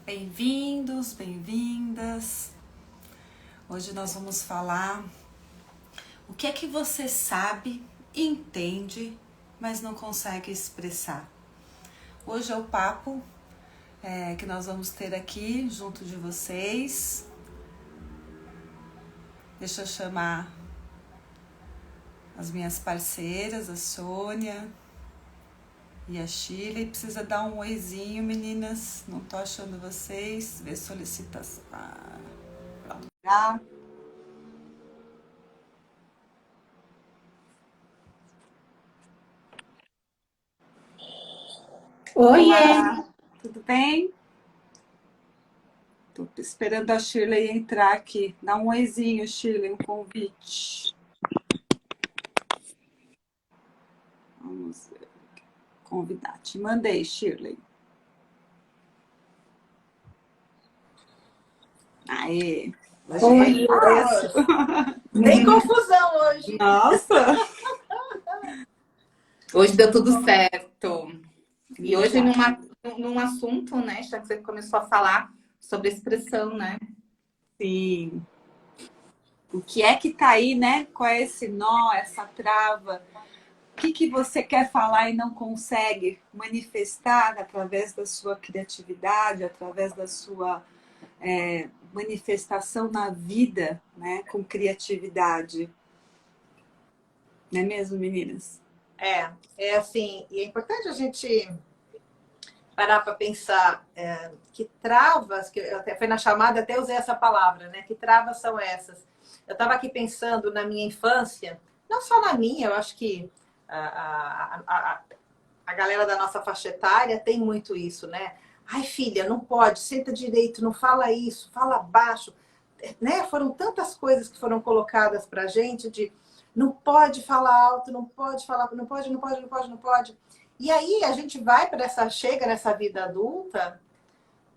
Bem-vindos, bem-vindas. Hoje nós vamos falar o que é que você sabe, entende, mas não consegue expressar. Hoje é o papo que nós vamos ter aqui junto de vocês. Deixa eu chamar as minhas parceiras, a Sônia e a Shirley. Precisa dar um oizinho, meninas. Não tô achando vocês. Ver solicitação. Oiê! Olá, tudo bem? Tô esperando a Shirley entrar aqui. Dá um oizinho, Shirley, um convite. Vamos ver. Convidar. Te mandei, Shirley. Aê! Oi! Tem confusão hoje. Nossa! Hoje deu tudo certo. E hoje Verdade. num assunto, né, já que você começou a falar sobre expressão, né? Sim. O que é que tá aí, né? Qual é esse nó, essa trava? O que você quer falar e não consegue manifestar através da sua criatividade, através da sua manifestação na vida, né? Com criatividade. Não é mesmo, meninas? É assim, e é importante a gente parar para pensar que travas, que eu até foi na chamada, até usei essa palavra, né? Que travas são essas? Eu estava aqui pensando na minha infância, não só na minha, eu acho que a galera da nossa faixa etária tem muito isso, né? Ai, filha, não pode, senta direito, não fala isso, fala baixo. Né? Foram tantas coisas que foram colocadas pra gente de não pode falar alto, não pode falar, não pode, não pode, não pode, não pode. E aí a gente vai para chega nessa vida adulta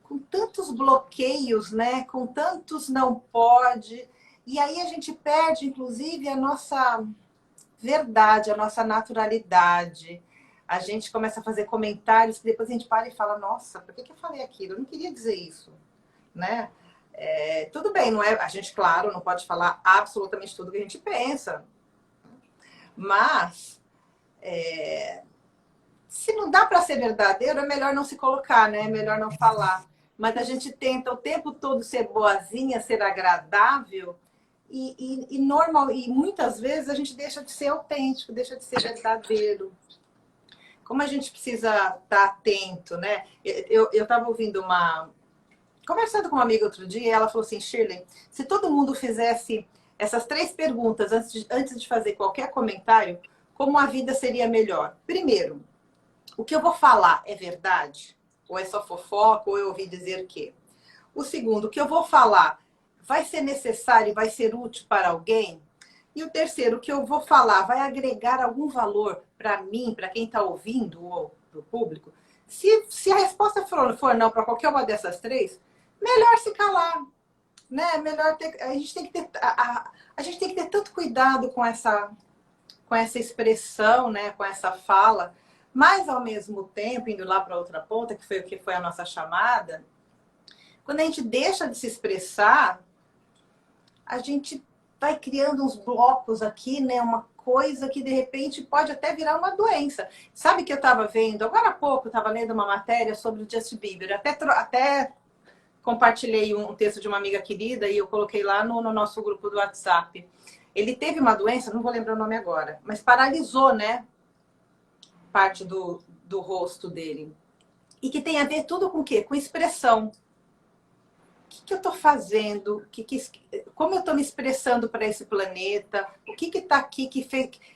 com tantos bloqueios, né? Com tantos não pode. E aí a gente perde, inclusive, a nossa verdade, a nossa naturalidade. A gente começa a fazer comentários que depois a gente para e fala, nossa, por que eu falei aquilo? Eu não queria dizer isso, né? Tudo bem, não é? A gente, claro, não pode falar absolutamente tudo que a gente pensa, mas se não dá para ser verdadeiro, é melhor não se colocar, né? É melhor não falar. Mas a gente tenta o tempo todo ser boazinha, ser agradável normal, e muitas vezes a gente deixa de ser autêntico, deixa de ser verdadeiro. Como a gente precisa estar atento, né? Eu estava ouvindo conversando com uma amiga outro dia, ela falou assim, Shirley, se todo mundo fizesse essas 3 perguntas antes de fazer qualquer comentário, como a vida seria melhor? Primeiro, o que eu vou falar é verdade? Ou é só fofoca, ou eu ouvi dizer que? O segundo, o que eu vou falar vai ser necessário, vai ser útil para alguém? E o terceiro, o que eu vou falar vai agregar algum valor para mim, para quem está ouvindo, ou para o público? Se a resposta for não para qualquer uma dessas 3, melhor se calar, né? Melhor ter, a gente tem que ter a gente tem que ter tanto cuidado com essa expressão, né? Com essa fala, mas ao mesmo tempo indo lá para outra ponta, que foi o que foi a nossa chamada, quando a gente deixa de se expressar, a gente vai criando uns blocos aqui, né? Uma coisa que de repente pode até virar uma doença. Sabe que eu estava vendo, agora há pouco, eu estava lendo uma matéria sobre o Justin Bieber, até compartilhei um texto de uma amiga querida e eu coloquei lá no nosso grupo do WhatsApp. Ele teve uma doença, não vou lembrar o nome agora, mas paralisou, né? Parte do rosto dele. E que tem a ver tudo com o quê? Com expressão. O que eu estou fazendo? Como eu estou me expressando para esse planeta? O que está aqui que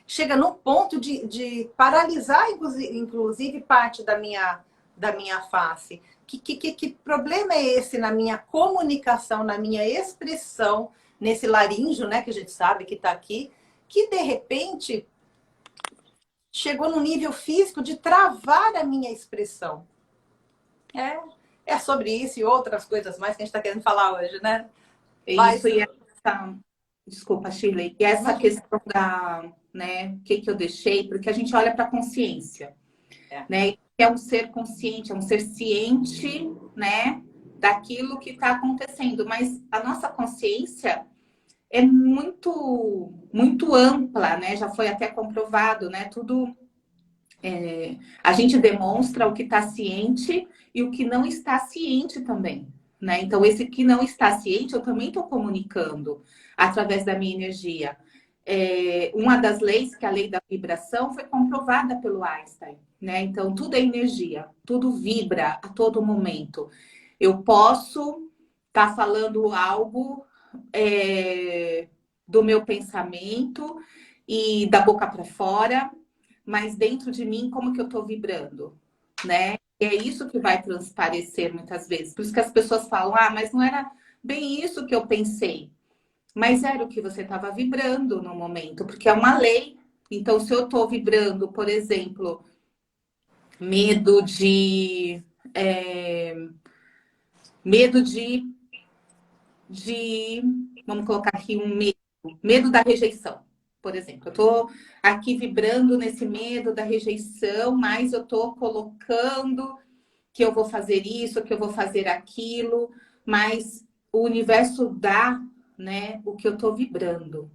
chega num ponto de paralisar, inclusive, parte da minha face? Que problema é esse na minha comunicação, na minha expressão, nesse laríngeo, né, que a gente sabe que está aqui, que de repente chegou no nível físico de travar a minha expressão? É sobre isso e outras coisas mais que a gente está querendo falar hoje, né? Isso e essa... Desculpa, Shirley. E essa questão né, o que eu deixei, porque a gente olha para a consciência, né? É um ser consciente, é um ser ciente, né? daquilo que está acontecendo, mas a nossa consciência é muito, muito ampla, né? Já foi até comprovado, né? Tudo a gente demonstra o que está ciente e o que não está ciente também, né? Então, esse que não está ciente, eu também estou comunicando através da minha energia. Uma das leis, que é a lei da vibração, foi comprovada pelo Einstein, né? Então, tudo é energia, tudo vibra a todo momento. Eu posso estar falando algo do meu pensamento e da boca para fora, mas dentro de mim, como que eu estou vibrando, né? E é isso que vai transparecer muitas vezes. Por isso que as pessoas falam, mas não era bem isso que eu pensei. Mas era o que você estava vibrando no momento, porque é uma lei. Então, se eu estou vibrando, por exemplo, medo de... medo de... Vamos colocar aqui um medo. Medo da rejeição, por exemplo. Eu estou aqui vibrando nesse medo da rejeição, mas eu estou colocando que eu vou fazer isso, que eu vou fazer aquilo, mas o universo dá, né, o que eu estou vibrando,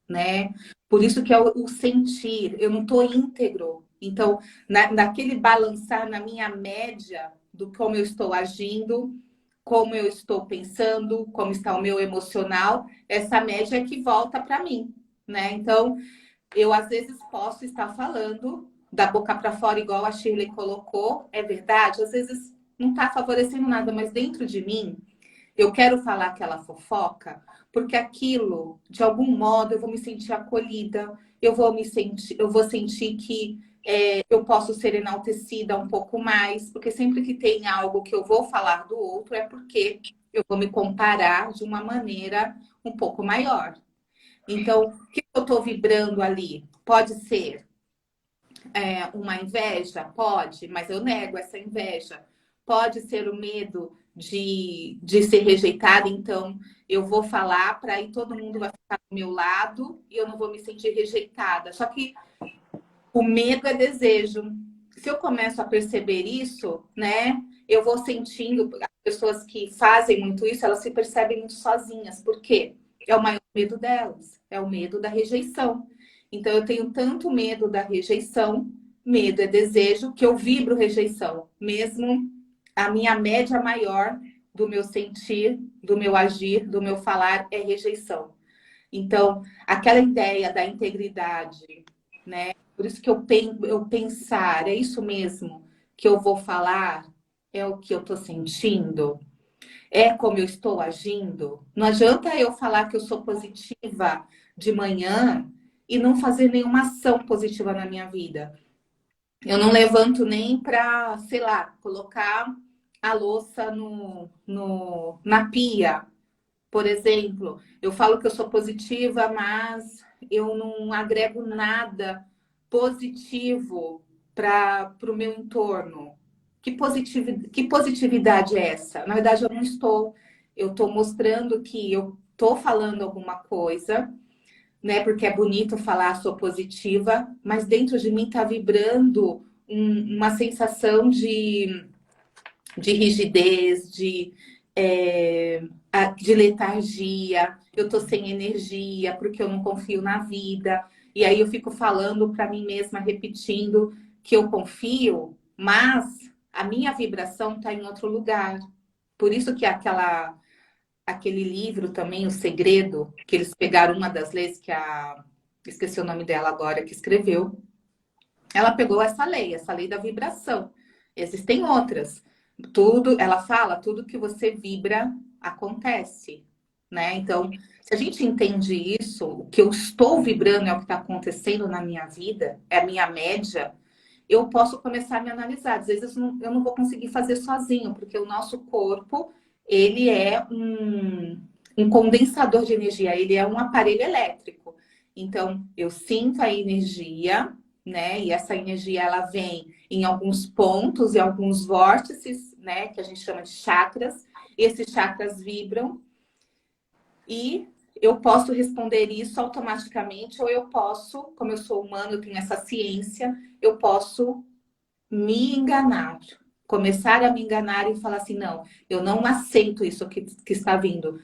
né? Por isso que é o sentir, eu não estou íntegro. Então, naquele balançar na minha média do como eu estou agindo, como eu estou pensando, como está o meu emocional, essa média é que volta para mim, né? Então, eu às vezes posso estar falando da boca para fora, igual a Shirley colocou, é verdade, às vezes não está favorecendo nada, mas dentro de mim, eu quero falar aquela fofoca, porque aquilo, de algum modo, eu vou me sentir acolhida, eu vou sentir que eu posso ser enaltecida um pouco mais, porque sempre que tem algo que eu vou falar do outro, é porque eu vou me comparar de uma maneira um pouco maior. Então, o que eu estou vibrando ali? Pode ser uma inveja? Pode, mas eu nego essa inveja. Pode ser o medo de ser rejeitada, então eu vou falar para aí todo mundo vai ficar do meu lado e eu não vou me sentir rejeitada. Só que o medo é desejo. Se eu começo a perceber isso, né, eu vou sentindo, as pessoas que fazem muito isso, elas se percebem muito sozinhas. Por quê? É o maior medo delas, é o medo da rejeição. Então, eu tenho tanto medo da rejeição, medo é desejo, que eu vibro rejeição. Mesmo a minha média maior do meu sentir, do meu agir, do meu falar é rejeição. Então, aquela ideia da integridade, né? Por isso que eu pensar, é isso mesmo que eu vou falar, é o que eu estou sentindo, é como eu estou agindo. Não adianta eu falar que eu sou positiva de manhã e não fazer nenhuma ação positiva na minha vida. Eu não levanto nem para, sei lá, colocar a louça na pia, por exemplo. Eu falo que eu sou positiva, mas eu não agrego nada positivo para o meu entorno. Que positividade é essa? Na verdade, eu não estou. Eu estou mostrando que eu estou falando alguma coisa, né? Porque é bonito falar sou positiva, mas dentro de mim está vibrando uma sensação de rigidez, de letargia. Eu tô sem energia porque eu não confio na vida. E aí eu fico falando para mim mesma, repetindo que eu confio, mas a minha vibração está em outro lugar. Por isso que aquele livro também, O Segredo, que eles pegaram uma das leis que esqueci o nome dela agora, que escreveu. Ela pegou essa lei da vibração. Existem outras. Ela fala, tudo que você vibra acontece, né? Então, se a gente entende isso, o que eu estou vibrando é o que está acontecendo na minha vida, é a minha média, eu posso começar a me analisar. Às vezes eu não vou conseguir fazer sozinho, porque o nosso corpo, ele é um condensador de energia, ele é um aparelho elétrico. Então, eu sinto a energia, né? E essa energia, ela vem em alguns pontos e alguns vórtices, né? Que a gente chama de chakras. Esses chakras vibram e eu posso responder isso automaticamente, ou eu posso, como eu sou humano, eu tenho essa ciência, eu posso me enganar. começar a me enganar e falar assim, não, eu não aceito isso que está vindo.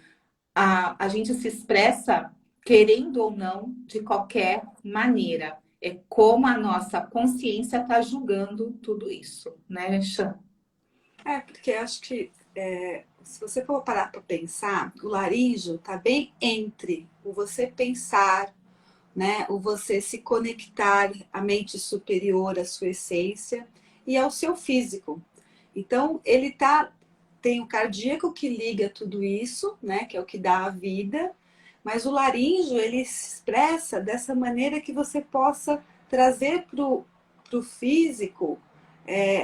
A gente se expressa, querendo ou não, de qualquer maneira. É como a nossa consciência está julgando tudo isso, né, Chan? Porque acho que se você for parar para pensar, o laríngeo está bem entre o você pensar, né, o você se conectar à mente superior, à sua essência e ao seu físico. Então, tem o cardíaco que liga tudo isso, né, que é o que dá a vida, mas o laríngeo, ele se expressa dessa maneira que você possa trazer para o físico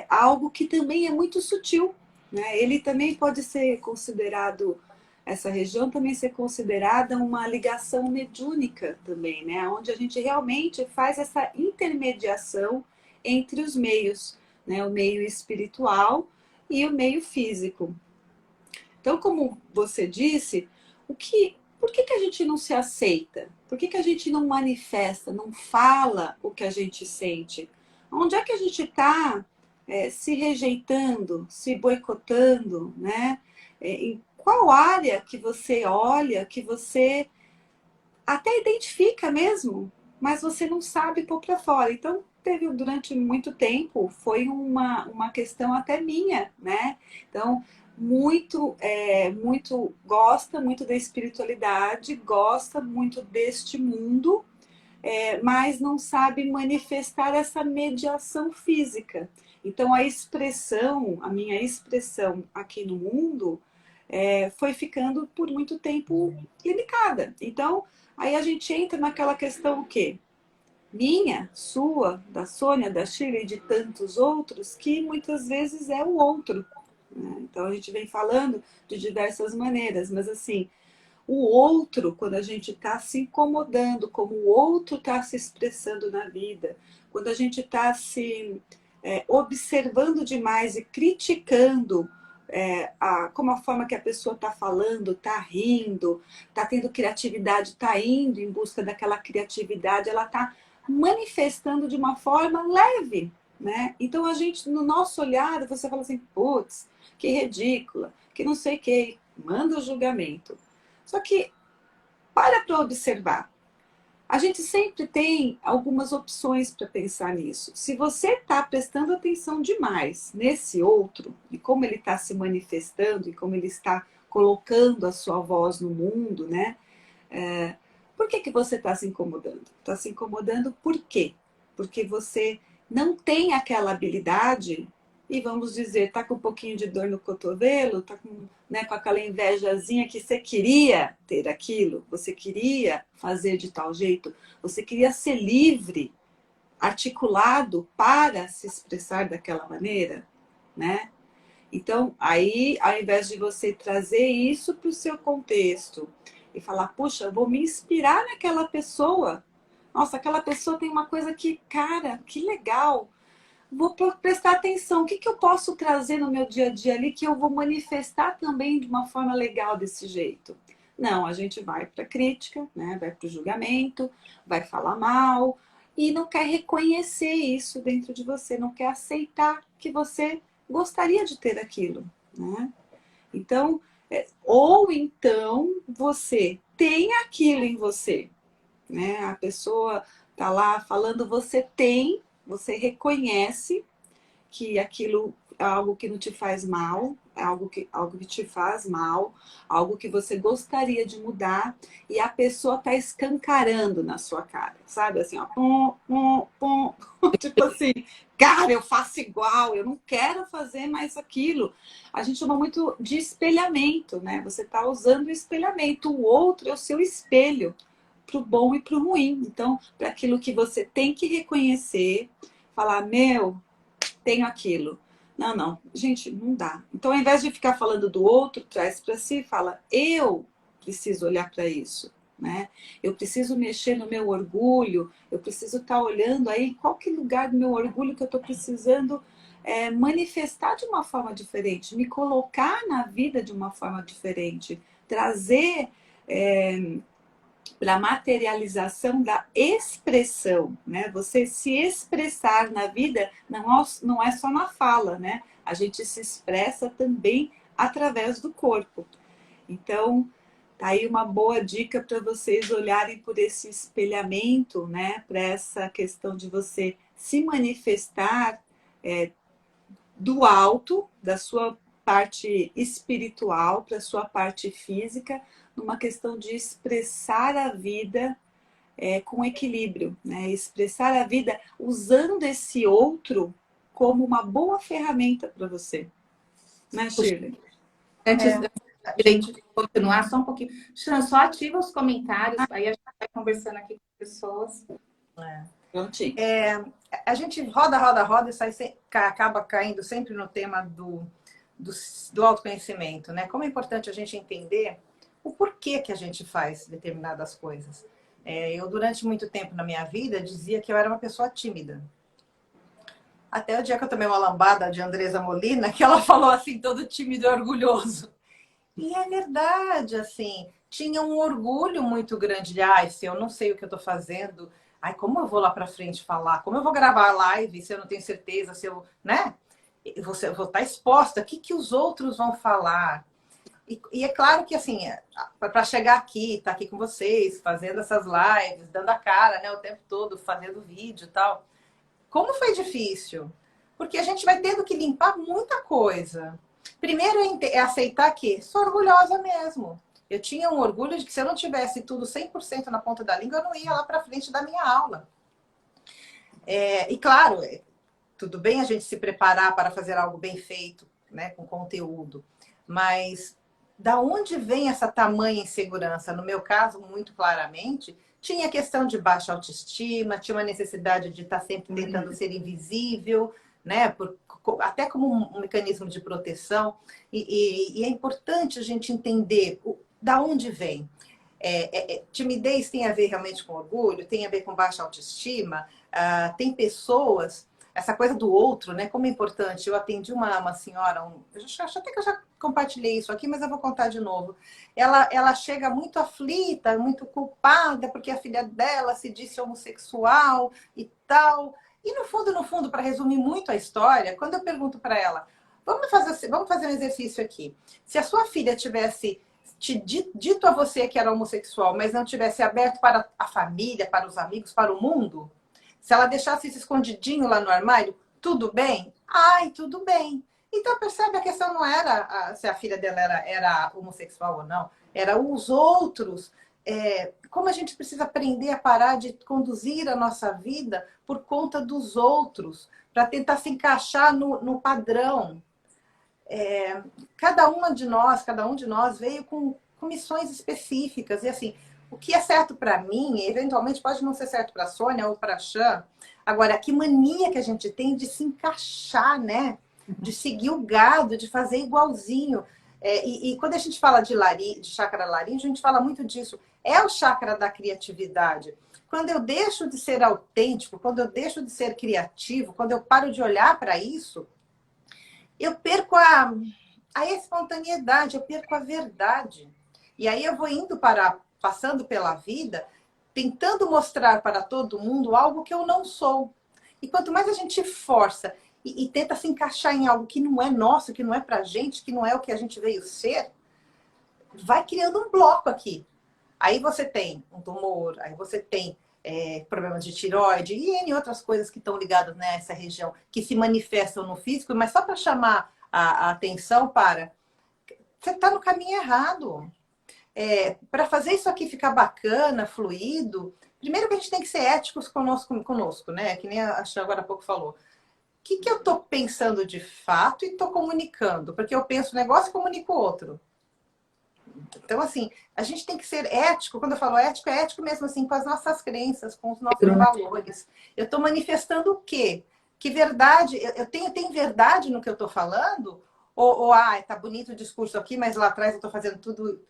algo que também é muito sutil, né? Ele também pode ser considerado, essa região também ser considerada uma ligação mediúnica também, né? Onde a gente realmente faz essa intermediação entre os meios, né? O meio espiritual e o meio físico. Então, como você disse, por que a gente não se aceita? Por que a gente não manifesta, não fala o que a gente sente? Onde é que a gente está se rejeitando, se boicotando, né? Em qual área que você olha, que você até identifica mesmo, mas você não sabe pôr para fora. Então, teve durante muito tempo, foi uma questão até minha, né? Então, muito gosta muito da espiritualidade, gosta muito deste mundo, mas não sabe manifestar essa mediação física. Então, a minha expressão aqui no mundo, foi ficando por muito tempo limitada. Então, aí a gente entra naquela questão o quê? Minha, sua, da Sônia, da Sheila e de tantos outros, que muitas vezes é o outro, né? Então a gente vem falando de diversas maneiras, mas assim, o outro, quando a gente está se incomodando, como o outro está se expressando na vida, quando a gente está se observando demais e criticando como a forma que a pessoa está falando, está rindo, está tendo criatividade, está indo em busca daquela criatividade, ela está manifestando de uma forma leve, né? Então a gente, no nosso olhar, você fala assim, putz, que ridícula, que não sei o que, manda o julgamento. Só que para observar. A gente sempre tem algumas opções para pensar nisso. Se você está prestando atenção demais nesse outro, e como ele está se manifestando, e como ele está colocando a sua voz no mundo, né? Por que você está se incomodando? Está se incomodando por quê? Porque você não tem aquela habilidade e vamos dizer, está com um pouquinho de dor no cotovelo, está com aquela invejazinha que você queria ter aquilo, você queria fazer de tal jeito, você queria ser livre, articulado para se expressar daquela maneira, né? Então, aí, ao invés de você trazer isso para o seu contexto e falar, puxa, eu vou me inspirar naquela pessoa. Nossa, aquela pessoa tem uma coisa que, cara, que legal. Vou prestar atenção. O que eu posso trazer no meu dia a dia ali que eu vou manifestar também de uma forma legal desse jeito? Não, a gente vai para a crítica, né? Vai para o julgamento, vai falar mal e não quer reconhecer isso dentro de você, não quer aceitar que você gostaria de ter aquilo, né? Então, ou então você tem aquilo em você, né? A pessoa tá lá falando, você reconhece que aquilo é algo que não te faz mal, é algo que te faz mal, algo que você gostaria de mudar, e a pessoa está escancarando na sua cara, sabe? Assim, ó, pum, pum, pum. Tipo assim, cara, eu faço igual, eu não quero fazer mais aquilo. A gente chama muito de espelhamento, né? Você está usando o espelhamento, o outro é o seu espelho, para o bom e para o ruim. Então, para aquilo que você tem que reconhecer, falar, meu, tenho aquilo. Não, não, gente, não dá. Então, ao invés de ficar falando do outro, traz para si e fala, eu preciso olhar para isso, né? Eu preciso mexer no meu orgulho, eu preciso estar olhando aí qual que é o lugar do meu orgulho que eu estou precisando manifestar de uma forma diferente, me colocar na vida de uma forma diferente, trazer para a materialização da expressão, né? Você se expressar na vida não é só na fala, né? A gente se expressa também através do corpo. Então, tá aí uma boa dica para vocês olharem por esse espelhamento, né? Para essa questão de você se manifestar do alto, da sua parte espiritual para a sua parte física, numa questão de expressar a vida com equilíbrio, né? Expressar a vida usando esse outro como uma boa ferramenta para você. Né, Shirley? Antes da gente continuar, só um pouquinho. Só ativa os comentários, aí a gente vai conversando aqui com as pessoas. Prontinho. A gente roda e acaba caindo sempre no tema do autoconhecimento, né? Como é importante a gente entender o porquê que a gente faz determinadas coisas. Eu, durante muito tempo na minha vida, dizia que eu era uma pessoa tímida. Até o dia que eu tomei uma lambada de Andresa Molina, que ela falou assim, todo tímido e orgulhoso. E é verdade, assim, tinha um orgulho muito grande de, se eu não sei o que eu estou fazendo, como eu vou lá para frente falar? Como eu vou gravar a live se eu não tenho certeza, se eu, né? Eu vou estar exposta, o que os outros vão falar? E é claro que, assim, para chegar aqui, estar aqui com vocês, fazendo essas lives, dando a cara, né, o tempo todo, fazendo vídeo e tal, como foi difícil? Porque a gente vai tendo que limpar muita coisa. Primeiro é aceitar que sou orgulhosa mesmo. Eu tinha um orgulho de que se eu não tivesse tudo 100% na ponta da língua, eu não ia lá para frente da minha aula. E claro, tudo bem a gente se preparar para fazer algo bem feito, né, com conteúdo. Mas da onde vem essa tamanha insegurança? No meu caso, muito claramente, tinha questão de baixa autoestima, tinha uma necessidade de estar sempre tentando ser invisível, né? Até como um mecanismo de proteção. E é importante a gente entender da onde vem. Timidez tem a ver realmente com orgulho, tem a ver com baixa autoestima. Tem pessoas, essa coisa do outro, né? Como é importante. Eu atendi uma senhora, eu acho até que eu já compartilhei isso aqui, mas eu vou contar de novo. Ela chega muito aflita, muito culpada, porque a filha dela se disse homossexual e tal. E no fundo, para resumir muito a história, quando eu pergunto para ela, vamos fazer um exercício aqui. Se a sua filha tivesse dito a você que era homossexual, mas não tivesse aberto para a família, para os amigos, para o mundo, se ela deixasse isso escondidinho lá no armário, tudo bem? Tudo bem. Então, percebe, a questão não era se a filha dela era homossexual ou não, era os outros. Como a gente precisa aprender a parar de conduzir a nossa vida por conta dos outros, para tentar se encaixar no padrão. Cada um de nós veio com missões específicas. E assim, o que é certo para mim, eventualmente pode não ser certo para a Sônia ou para a Chan. Agora, que mania que a gente tem de se encaixar, né? De seguir o gado, de fazer igualzinho. E quando a gente fala de chakra laríngeo, a gente fala muito disso. É o chakra da criatividade. Quando eu deixo de ser autêntico, quando eu deixo de ser criativo, quando eu paro de olhar para isso, eu perco a espontaneidade, eu perco a verdade. E aí eu vou passando pela vida, tentando mostrar para todo mundo algo que eu não sou. E quanto mais a gente força e tenta se encaixar em algo que não é nosso, que não é pra gente, que não é o que a gente veio ser, vai criando um bloco aqui. Aí você tem um tumor, aí você tem problemas de tireoide e N outras coisas que estão ligadas nessa região, que se manifestam no físico, mas só para chamar a atenção para... Você está no caminho errado. Para fazer isso aqui ficar bacana, fluido, primeiro que a gente tem que ser éticos conosco, né? Que nem a Chan agora há pouco falou. O que eu estou pensando de fato e estou comunicando? Porque eu penso um negócio e comunico outro. Então, assim, a gente tem que ser ético. Quando eu falo ético, é ético mesmo assim, com as nossas crenças, com os nossos valores. Eu estou manifestando o quê? Que verdade? Eu tenho verdade no que eu estou falando? Ou tá bonito o discurso aqui, mas lá atrás eu estou fazendo tudo...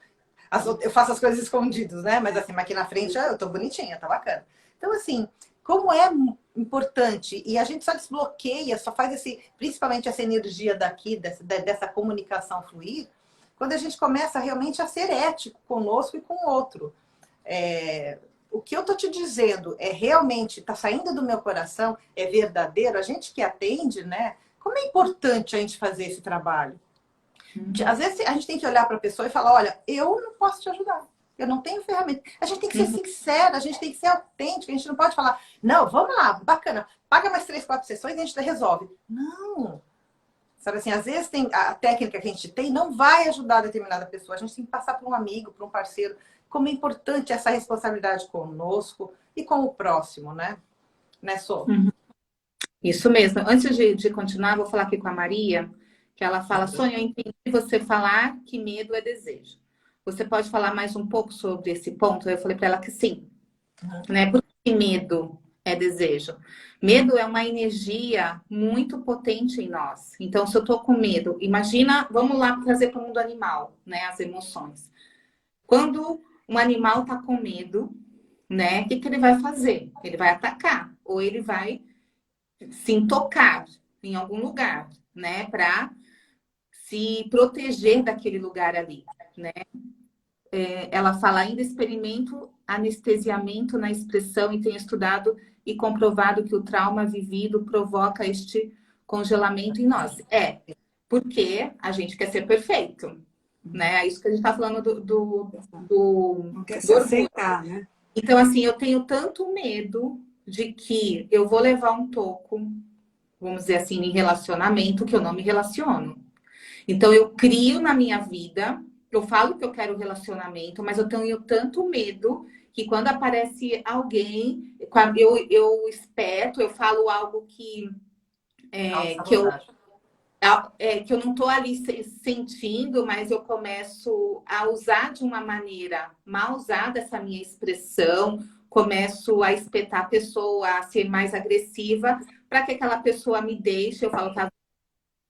Eu faço as coisas escondidas, né? Mas assim, aqui na frente eu tô bonitinha, tá bacana. Então, assim, como é importante, e a gente só desbloqueia, só faz principalmente essa energia daqui, dessa comunicação fluir, quando a gente começa realmente a ser ético conosco e com o outro. O que eu tô te dizendo é realmente, tá saindo do meu coração, é verdadeiro. A gente que atende, né? Como é importante a gente fazer esse trabalho. Às vezes a gente tem que olhar para a pessoa e falar, olha, eu não posso te ajudar. Eu não tenho ferramenta. A gente tem que ser sincera, a gente tem que ser autêntica. A gente não pode falar, não, vamos lá, bacana, paga mais 3, 4 sessões e a gente resolve. Não. Sabe assim, às vezes a técnica que a gente tem não vai ajudar determinada pessoa. A gente tem que passar para um amigo, para um parceiro. Como é importante essa responsabilidade conosco e com o próximo, né? Né, Sô? Isso mesmo. Antes de continuar, vou falar aqui com a Maria, que ela fala, Sônia, eu entendi você falar que medo é desejo. Você pode falar mais um pouco sobre esse ponto? Eu falei para ela que sim. Né? Por que medo é desejo? Medo é uma energia muito potente em nós. Então, se eu tô com medo, imagina, vamos lá trazer para o mundo animal, né? As emoções. Quando um animal tá com medo, né? O que ele vai fazer? Ele vai atacar, ou ele vai se intocar em algum lugar, né? Para se proteger daquele lugar ali, né? Ela fala, ainda experimento anestesiamento na expressão e tenho estudado e comprovado que o trauma vivido provoca este congelamento em nós. Porque a gente quer ser perfeito, né? É isso que a gente está falando Não quer do se orgulho. aceitar, né? Então, assim, eu tenho tanto medo de que eu vou levar um toco, vamos dizer assim, em relacionamento, que eu não me relaciono. Então, eu crio na minha vida, eu falo que eu quero relacionamento, mas eu tenho tanto medo que quando aparece alguém, eu espeto, eu falo algo que que eu não estou ali sentindo, mas eu começo a usar de uma maneira mal usada essa minha expressão, começo a espetar a pessoa, a ser mais agressiva, para que aquela pessoa me deixe. Eu falo, tá,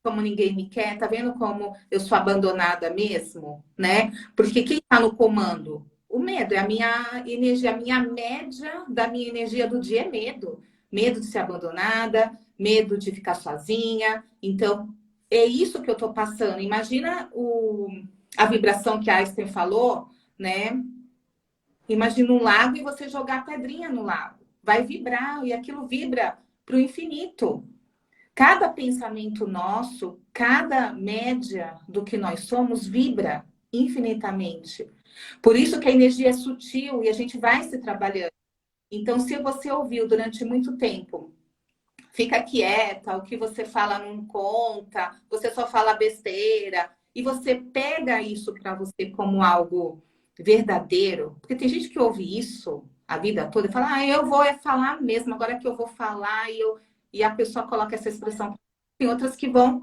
como ninguém me quer, tá vendo como eu sou abandonada mesmo, né? Porque quem tá no comando? O medo é a minha energia, a minha média da minha energia do dia é medo. Medo de ser abandonada, medo de ficar sozinha. Então, é isso que eu tô passando. Imagina a vibração que a Einstein falou, né? Imagina um lago e você jogar pedrinha no lago. Vai vibrar e aquilo vibra para o infinito. Cada pensamento nosso, cada média do que nós somos vibra infinitamente. Por isso que a energia é sutil e a gente vai se trabalhando. Então, se você ouviu durante muito tempo, fica quieta, o que você fala não conta, você só fala besteira, e você pega isso para você como algo verdadeiro, porque tem gente que ouve isso a vida toda e fala, eu vou falar mesmo, agora que eu vou falar, e a pessoa coloca essa expressão. Tem outras que vão,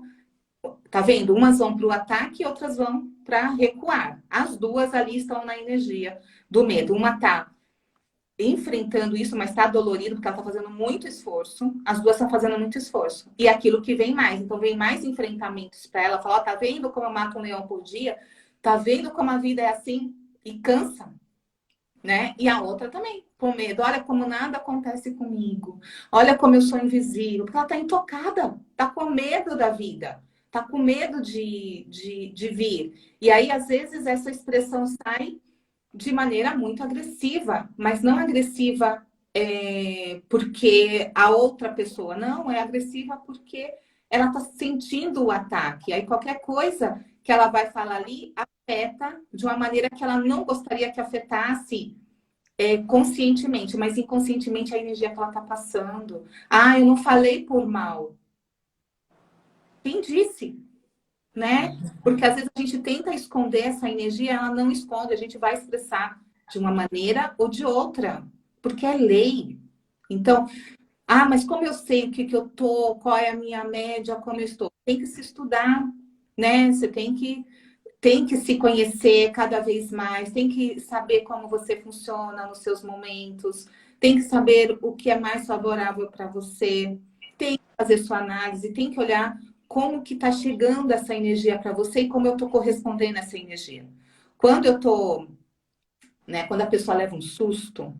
tá vendo? Umas vão para o ataque e outras vão para recuar. As duas ali estão na energia do medo. Uma tá enfrentando isso, mas está dolorido porque ela está fazendo muito esforço. As duas estão fazendo muito esforço. E aquilo que vem mais. Então, vem mais enfrentamentos para ela. Fala, tá vendo como eu mato um leão por dia? Tá vendo como a vida é assim? E cansa, né? E a outra também, com medo. Olha como nada acontece comigo. Olha como eu sou invisível. Porque ela está intocada. Está com medo da vida. Está com medo de vir. E aí, às vezes, essa expressão sai de maneira muito agressiva, mas não agressiva porque a outra pessoa, não, é agressiva porque ela está sentindo o ataque. Aí qualquer coisa que ela vai falar ali afeta de uma maneira que ela não gostaria que afetasse conscientemente, mas inconscientemente a energia que ela está passando. Ah, eu não falei por mal. Quem disse? Né? Porque às vezes a gente tenta esconder essa energia, ela não esconde, a gente vai expressar de uma maneira ou de outra, porque é lei. Então, mas como eu sei o que eu tô, qual é a minha média, como eu estou? Tem que se estudar, né? Você tem que se conhecer cada vez mais, tem que saber como você funciona nos seus momentos, tem que saber o que é mais favorável para você, tem que fazer sua análise, tem que olhar como que está chegando essa energia para você e como eu estou correspondendo a essa energia. Quando eu tô, né, quando a pessoa leva um susto,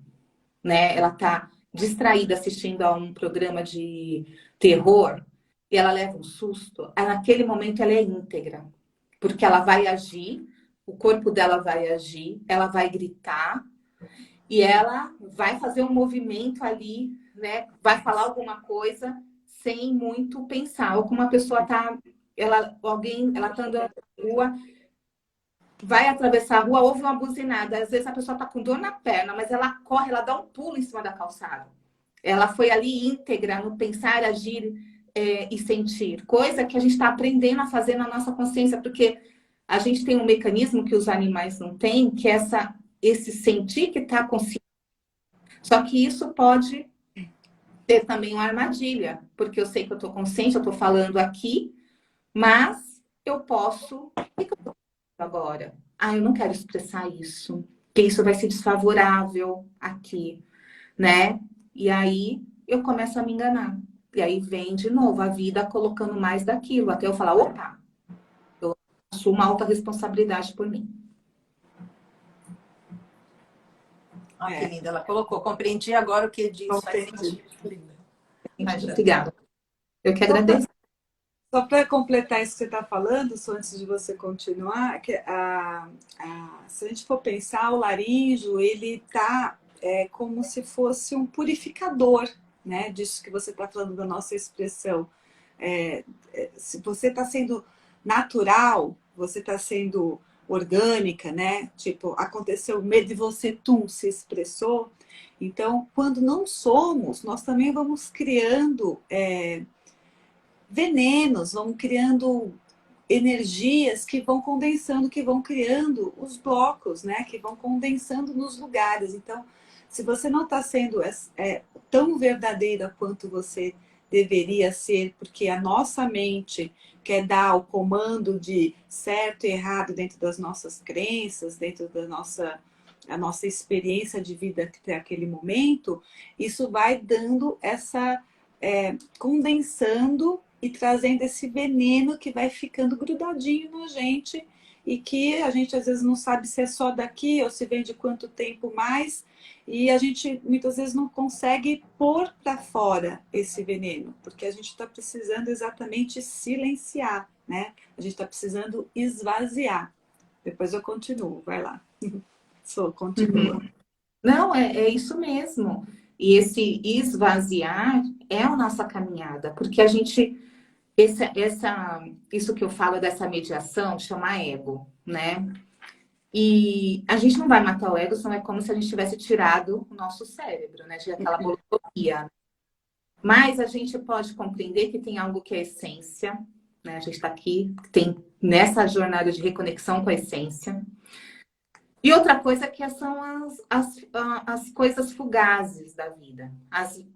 né, ela está distraída assistindo a um programa de terror e ela leva um susto, naquele momento ela é íntegra, porque ela vai agir, o corpo dela vai agir, ela vai gritar E ela vai fazer um movimento ali, né? Vai falar alguma coisa sem muito pensar. Ou como uma pessoa tá, ela tá andando na rua, vai atravessar a rua, ouve uma buzinada. Às vezes a pessoa tá com dor na perna, mas ela corre, ela dá um pulo em cima da calçada. Ela foi ali íntegra no pensar, agir, e sentir. Coisa que a gente está aprendendo a fazer na nossa consciência, porque a gente tem um mecanismo que os animais não têm, que é esse sentir que está consciente. Só que isso pode ter também uma armadilha, porque eu sei que eu estou consciente, eu estou falando aqui, mas eu posso. O que eu estou agora? Ah, eu não quero expressar isso, porque isso vai ser desfavorável aqui, né? E aí eu começo a me enganar. E aí vem de novo a vida colocando mais daquilo, até eu falar, opa, eu assumo uma alta responsabilidade por mim. Olha que linda, ela colocou. Compreendi agora o que disse. Compreendi. Obrigada. Eu que agradeço. Só para completar isso que você está falando, só antes de você continuar, que se a gente for pensar, o laríngeo, ele está como se fosse um purificador, né? Disso que você está falando da nossa expressão. Se você está sendo natural, você está sendo orgânica, né? Tipo, aconteceu medo de você, se expressou. Então, quando não somos, nós também vamos criando venenos, vão criando energias que vão condensando, que vão criando os blocos, né? Que vão condensando nos lugares. Então, se você não está sendo tão verdadeira quanto você deveria ser, porque a nossa mente quer dar o comando de certo e errado dentro das nossas crenças, dentro da a nossa experiência de vida até aquele momento, isso vai dando condensando e trazendo esse veneno que vai ficando grudadinho na gente e que a gente às vezes não sabe se é só daqui ou se vem de quanto tempo mais, e a gente muitas vezes não consegue pôr para fora esse veneno, porque a gente está precisando exatamente silenciar, né? A gente está precisando esvaziar. Depois eu continuo, vai lá. Continua. Não, é isso mesmo. E esse esvaziar é a nossa caminhada, porque a gente, isso que eu falo dessa mediação chama ego, né? E a gente não vai matar o ego, senão é como se a gente tivesse tirado o nosso cérebro, né? De aquela monotonia. Mas a gente pode compreender que tem algo que é essência, né? A gente está aqui, tem nessa jornada de reconexão com a essência. E outra coisa que são as coisas fugazes da vida.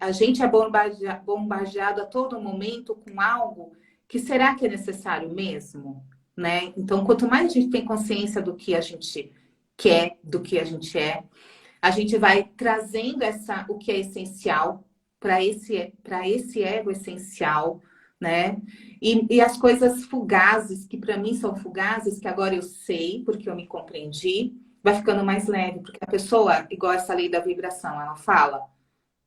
A gente é bombardeado a todo momento com algo que será que é necessário mesmo? Né? Então, quanto mais a gente tem consciência do que a gente quer, do que a gente vai trazendo o que é essencial para esse ego essencial, né? E as coisas fugazes, que para mim são fugazes, que agora eu sei, porque eu me compreendi, vai ficando mais leve, porque a pessoa, igual essa lei da vibração, ela fala,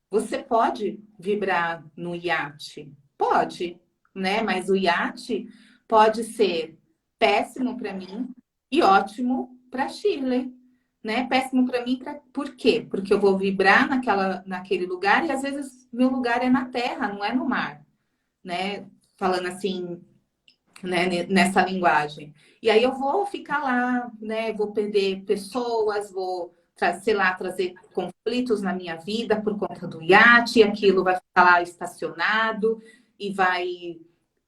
você pode vibrar no iate? Pode, né? Mas o iate pode ser péssimo para mim e ótimo para Shirley, né? Péssimo para mim, por quê? Porque eu vou vibrar naquele lugar e às vezes meu lugar é na terra, não é no mar, né? Falando assim, né, nessa linguagem. E aí eu vou ficar lá, né? Vou perder pessoas, vou, sei lá, trazer conflitos na minha vida por conta do iate, e aquilo vai ficar lá estacionado e vai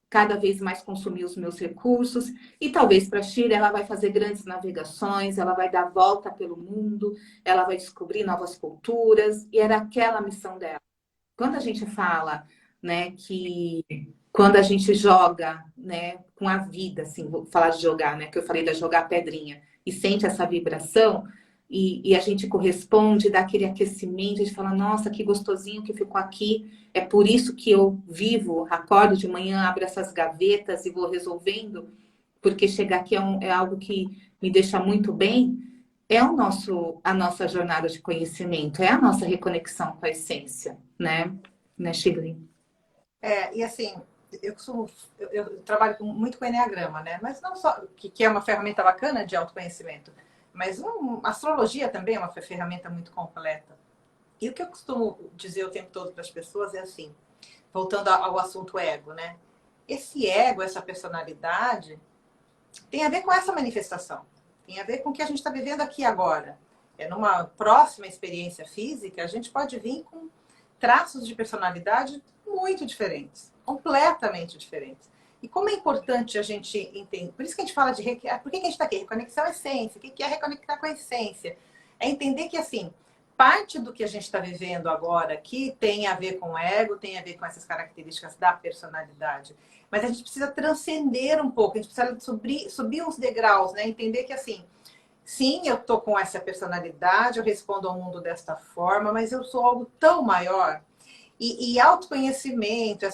cada vez mais consumir os meus recursos. E talvez para a Shira ela vai fazer grandes navegações, ela vai dar volta pelo mundo, ela vai descobrir novas culturas, e era aquela a missão dela. Quando a gente fala, né, que quando a gente joga, né, com a vida, assim, vou falar de jogar, né, que eu falei da jogar pedrinha, e sente essa vibração, e a gente corresponde, dá aquele aquecimento, a gente fala, nossa, que gostosinho que ficou aqui, é por isso que eu vivo, acordo de manhã, abro essas gavetas e vou resolvendo, porque chegar aqui é algo que me deixa muito bem, é a nossa jornada de conhecimento, é a nossa reconexão com a essência, né, Shirley? E assim, eu trabalho muito com Enneagrama, né? Mas não só, que é uma ferramenta bacana de autoconhecimento, Mas astrologia também é uma ferramenta muito completa. E o que eu costumo dizer o tempo todo para as pessoas é assim, voltando ao assunto ego, né? Esse ego, essa personalidade, tem a ver com essa manifestação. Tem a ver com o que a gente está vivendo aqui agora. Numa próxima experiência física, a gente pode vir com traços de personalidade muito diferentes, completamente diferentes. E como é importante a gente entender, por isso que a gente fala de... Por que a gente está aqui? Reconexão à essência. O que é reconectar com a essência? É entender que, assim, parte do que a gente está vivendo agora aqui tem a ver com o ego, tem a ver com essas características da personalidade. Mas a gente precisa transcender um pouco, a gente precisa subir uns degraus, né? Entender que, assim, sim, eu tô com essa personalidade, eu respondo ao mundo desta forma, mas eu sou algo tão maior. E autoconhecimento,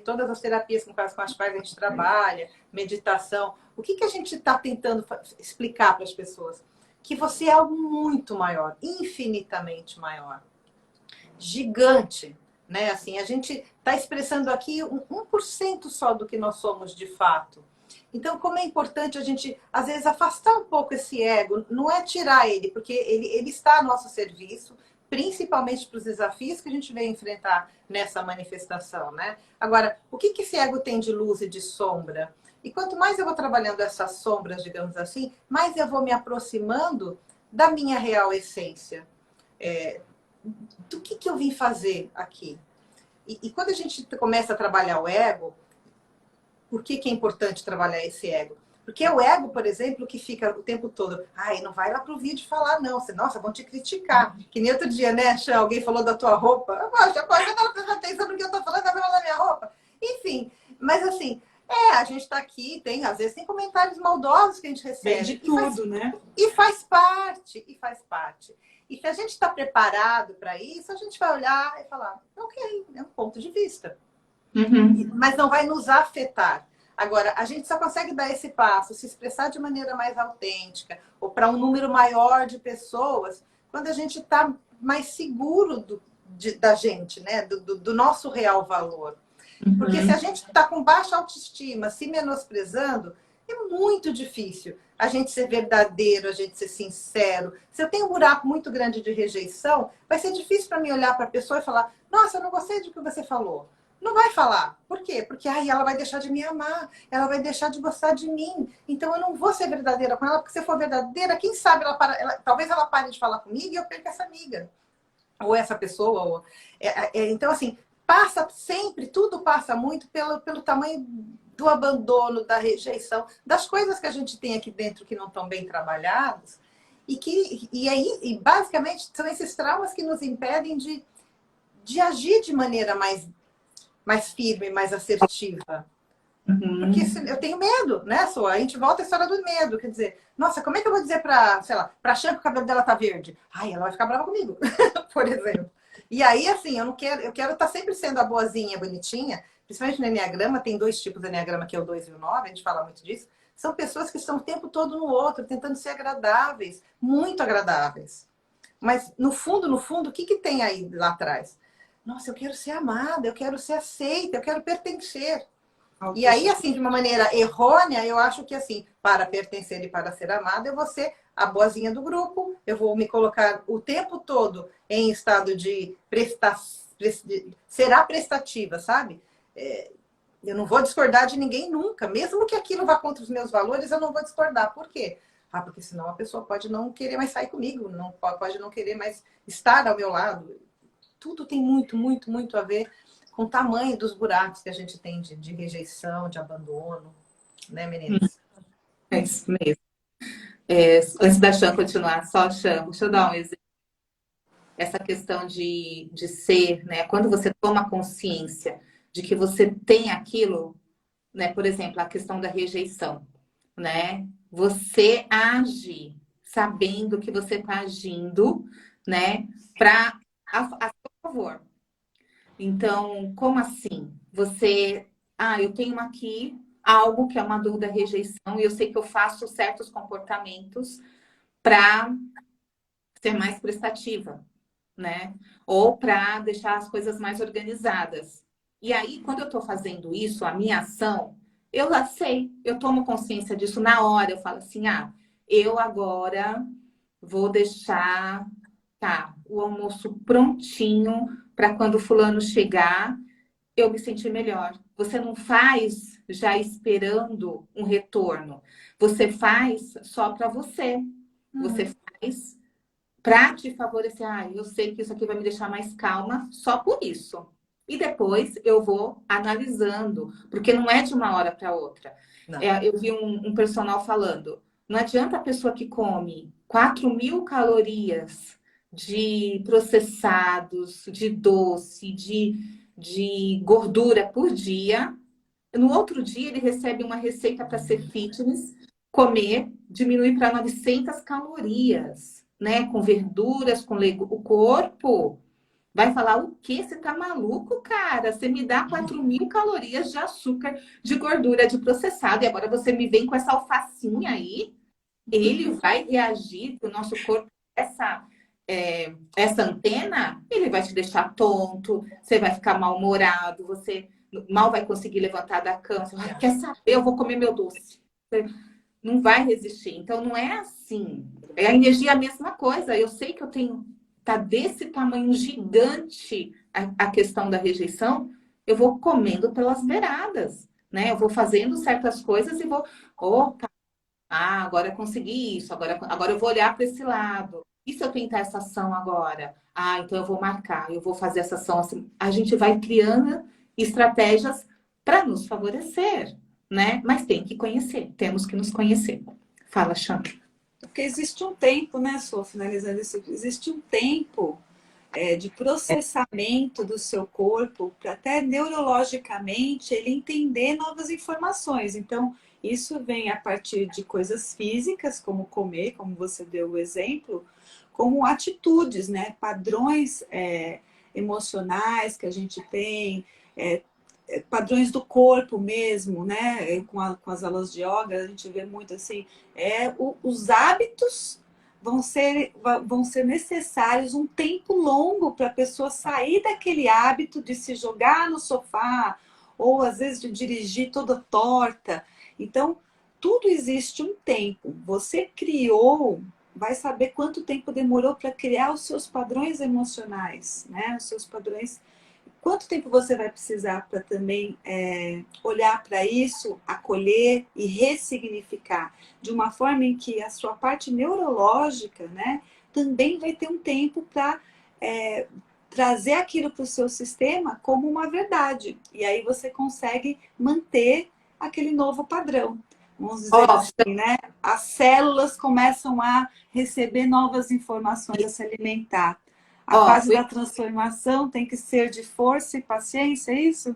todas as terapias com as quais a gente trabalha, meditação, o que a gente está tentando explicar para as pessoas? Que você é algo muito maior, infinitamente maior, gigante, né? Assim, a gente está expressando aqui 1% só do que nós somos de fato. Então, como é importante a gente, às vezes, afastar um pouco esse ego, não é tirar ele, porque ele está a nosso serviço, principalmente para os desafios que a gente vem enfrentar nessa manifestação, né? Agora, o que esse ego tem de luz e de sombra? E quanto mais eu vou trabalhando essas sombras, digamos assim, mais eu vou me aproximando da minha real essência. Do que eu vim fazer aqui? E quando a gente começa a trabalhar o ego, por que é importante trabalhar esse ego? Porque é o ego, por exemplo, que fica o tempo todo, não vai lá pro vídeo falar, não. Nossa, vão te criticar. Que nem outro dia, né, Chan, alguém falou da tua roupa. Poxa, eu tava prestando atenção no que eu tô falando, tá falando da minha roupa. Enfim, mas assim, a gente tá aqui, às vezes tem comentários maldosos que a gente recebe. Vem de tudo, né? E faz parte. E se a gente está preparado para isso, a gente vai olhar e falar, ok, é um ponto de vista. Uhum. Mas não vai nos afetar. Agora, a gente só consegue dar esse passo, se expressar de maneira mais autêntica, ou para um número maior de pessoas, quando a gente está mais seguro da gente, né? Do nosso real valor. Uhum. Porque se a gente está com baixa autoestima, se menosprezando, é muito difícil a gente ser verdadeiro, a gente ser sincero. Se eu tenho um buraco muito grande de rejeição, vai ser difícil para mim olhar para a pessoa e falar, nossa, eu não gostei do que você falou. Não vai falar. Por quê? Porque ela vai deixar de me amar, ela vai deixar de gostar de mim. Então eu não vou ser verdadeira com ela, porque se eu for verdadeira, quem sabe talvez ela pare de falar comigo e eu perca essa amiga. Ou essa pessoa. Então, assim, tudo passa muito pelo tamanho do abandono, da rejeição, das coisas que a gente tem aqui dentro que não estão bem trabalhadas. E basicamente, são esses traumas que nos impedem de agir de maneira mais firme, mais assertiva. Uhum. Porque eu tenho medo, né, A gente volta à história do medo. Quer dizer, nossa, como é que eu vou dizer pra Chan que o cabelo dela tá verde? Ela vai ficar brava comigo, por exemplo. E aí, assim, eu quero estar sempre sendo a boazinha, bonitinha, principalmente no Enneagrama, tem 2 tipos de Enneagrama, que é o 2 e o 9, a gente fala muito disso. São pessoas que estão o tempo todo no outro, tentando ser agradáveis, muito agradáveis. Mas, no fundo, o que tem aí lá atrás? Nossa, eu quero ser amada, eu quero ser aceita, eu quero pertencer. E aí, assim, de uma maneira errônea, eu acho que, assim, para pertencer e para ser amada, eu vou ser a boazinha do grupo, eu vou me colocar o tempo todo em estado de será prestativa, sabe? Eu não vou discordar de ninguém nunca. Mesmo que aquilo vá contra os meus valores, eu não vou discordar. Por quê? Porque senão a pessoa pode não querer mais sair comigo, pode não querer mais estar ao meu lado. Tudo tem muito, muito, muito a ver com o tamanho dos buracos que a gente tem de rejeição, de abandono, né, meninas? É isso mesmo. Antes da Chan continuar, Chan, deixa eu dar um exemplo. Essa questão de ser, né? Quando você toma consciência de que você tem aquilo, né? Por exemplo, a questão da rejeição, né? Você age sabendo que você está agindo, né? A seu favor. Então, como assim? Eu tenho aqui algo que é uma dor da rejeição e eu sei que eu faço certos comportamentos para ser mais prestativa, né? Ou para deixar as coisas mais organizadas. E aí, quando eu estou fazendo isso, a minha ação, eu tomo consciência disso na hora, eu falo assim, eu agora vou deixar, tá, o almoço prontinho para quando o fulano chegar, eu me sentir melhor. Você não faz já esperando um retorno. Você faz só para você. Você faz para te favorecer. Ah, eu sei que isso aqui vai me deixar mais calma só por isso. E depois eu vou analisando, porque não é de uma hora para outra. Não. Eu vi um personal falando, não adianta a pessoa que come 4.000 calorias de processados, de doce, de gordura por dia. No outro dia ele recebe uma receita para ser fitness, comer, diminuir para 900 calorias, né? Com verduras, com o corpo vai falar o quê? Você tá maluco, cara? Você me dá 4.000 calorias de açúcar, de gordura, de processado, e agora você me vem com essa alfacinha aí? Ele vai reagir, o nosso corpo, essa antena, ele vai te deixar tonto, você vai ficar mal-humorado, você mal vai conseguir levantar da cama. Você vai, quer saber? Eu vou comer meu doce. Você não vai resistir. Então, não é assim. A energia é a mesma coisa. Eu sei que eu tenho... Tá desse tamanho gigante a questão da rejeição, eu vou comendo pelas beiradas, né? Eu vou fazendo certas coisas e vou... Opa, agora eu consegui isso, agora eu vou olhar para esse lado. E se eu tentar essa ação agora? Então eu vou marcar, eu vou fazer essa ação assim. A gente vai criando estratégias para nos favorecer, né? Mas tem que conhecer, temos que nos conhecer. Fala, Chan. Porque existe um tempo, né, Sô, finalizando isso, existe um tempo de processamento do seu corpo para até neurologicamente ele entender novas informações. Então, isso vem a partir de coisas físicas, como comer, como você deu o exemplo, como atitudes, né, padrões emocionais que a gente tem, padrões do corpo mesmo, né? Com as aulas de yoga, a gente vê muito assim, os hábitos vão ser necessários um tempo longo para a pessoa sair daquele hábito de se jogar no sofá, ou às vezes de dirigir toda torta. Então, tudo existe um tempo. Você criou, vai saber quanto tempo demorou para criar os seus padrões emocionais, né? Os seus padrões. Quanto tempo você vai precisar para também olhar para isso, acolher e ressignificar de uma forma em que a sua parte neurológica, né, também vai ter um tempo para trazer aquilo para o seu sistema como uma verdade. E aí você consegue manter aquele novo padrão. Vamos dizer assim, né? As células começam a receber novas informações, a se alimentar. A fase da transformação tem que ser de força e paciência, é isso?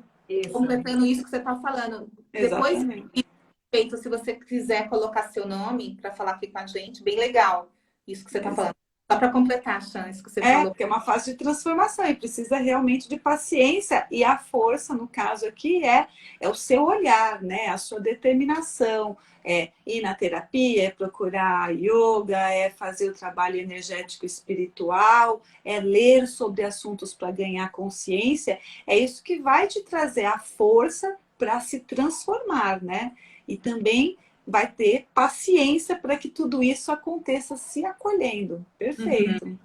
Completando isso que você está falando. Exatamente. Depois, se você quiser colocar seu nome para falar aqui com a gente, bem legal isso que você está falando. Só para completar, Chan, isso que você falou. Porque é uma fase de transformação e precisa realmente de paciência. E a força, no caso aqui, é o seu olhar, né? A sua determinação. É ir na terapia, é procurar yoga, é fazer o trabalho energético espiritual, é ler sobre assuntos para ganhar consciência. É isso que vai te trazer a força para se transformar, né? E também vai ter paciência para que tudo isso aconteça se acolhendo. Perfeito.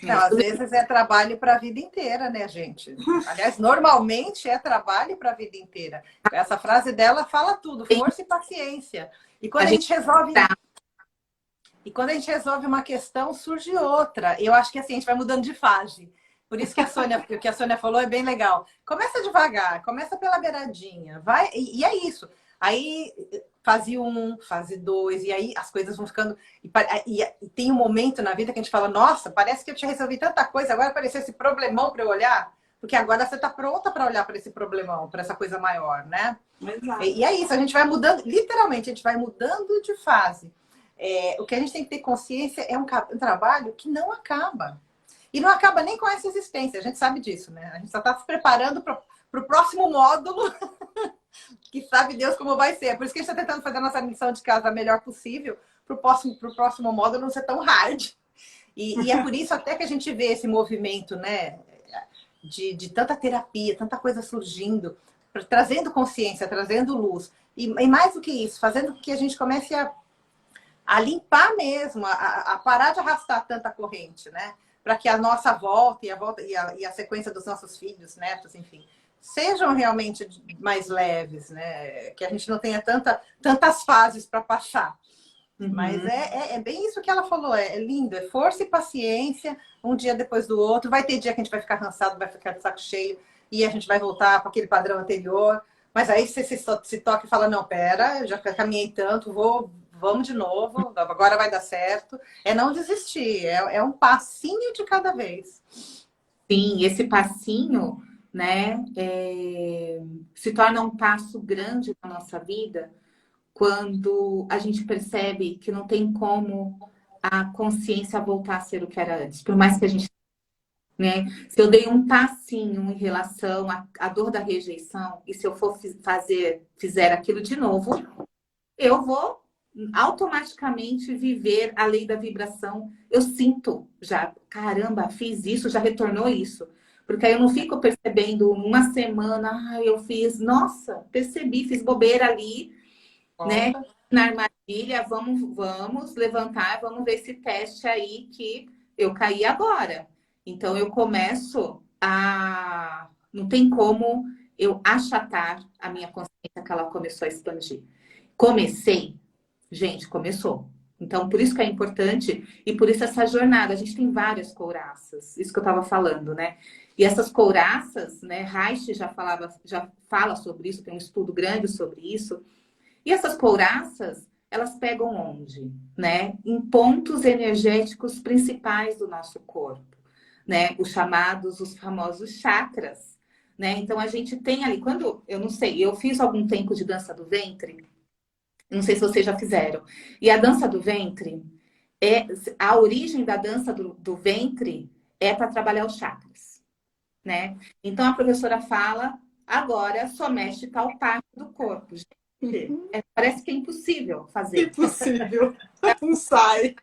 Não, às vezes é trabalho para a vida inteira, né, gente? Aliás, normalmente é trabalho para a vida inteira. Essa frase dela fala tudo, força e paciência. E quando a gente resolve uma questão, surge outra. Eu acho que assim, a gente vai mudando de fase. Por isso que o que a Sônia falou é bem legal. Começa devagar, começa pela beiradinha, vai, e é isso. Aí, fase 1, fase 2, e aí as coisas vão ficando... E tem um momento na vida que a gente fala, nossa, parece que eu tinha resolvido tanta coisa, agora apareceu esse problemão para eu olhar, porque agora você está pronta para olhar para esse problemão, para essa coisa maior, né? Exato. E é isso, a gente vai mudando, literalmente, a gente vai mudando de fase. O que a gente tem que ter consciência é um trabalho que não acaba. E não acaba nem com essa existência, a gente sabe disso, né? A gente só está se preparando para o próximo módulo, que sabe Deus como vai ser. Por isso que a gente está tentando fazer a nossa lição de casa a melhor possível, para o próximo módulo não ser tão hard. E é por isso até que a gente vê esse movimento, né? De tanta terapia, tanta coisa surgindo, trazendo consciência, trazendo luz. E mais do que isso, fazendo com que a gente comece a limpar mesmo, a parar de arrastar tanta corrente, né? Para que a nossa volta e a sequência dos nossos filhos, netos, enfim, sejam realmente mais leves, né? Que a gente não tenha tantas fases para passar. Mas é bem isso que ela falou, é lindo, é força e paciência, um dia depois do outro. Vai ter dia que a gente vai ficar cansado, vai ficar de saco cheio, e a gente vai voltar para aquele padrão anterior. Mas aí você se toca e fala, não, pera, eu já caminhei tanto, vamos de novo, agora vai dar certo. É não desistir, é um passinho de cada vez. Sim, esse passinho, né, se torna um passo grande na nossa vida quando a gente percebe que não tem como a consciência voltar a ser o que era antes. Por mais que a gente, né, se eu dei um passinho em relação à dor da rejeição, e se eu for fizer aquilo de novo, eu vou automaticamente viver a lei da vibração. Eu sinto já, caramba, fiz isso, já retornou isso. Porque aí eu não fico percebendo uma semana, eu fiz, nossa, percebi, fiz bobeira ali, né? Na armadilha, vamos levantar, vamos ver esse teste aí que eu caí agora. Então eu começo a. Não tem como eu achatar a minha consciência que ela começou a expandir. Comecei, gente, começou. Então, por isso que é importante e por isso essa jornada. A gente tem várias couraças, isso que eu estava falando, né? E essas couraças, né? Reich já fala sobre isso, tem um estudo grande sobre isso. E essas couraças, elas pegam onde? Né? Em pontos energéticos principais do nosso corpo, né? Os famosos chakras, né? Então a gente tem ali, eu não sei, eu fiz algum tempo de dança do ventre, não sei se vocês já fizeram. E a dança do ventre, a origem da dança do ventre é para trabalhar os chakras, né? Então a professora fala, agora só mexe tal parte do corpo. Parece que é impossível fazer. Impossível. Não sai.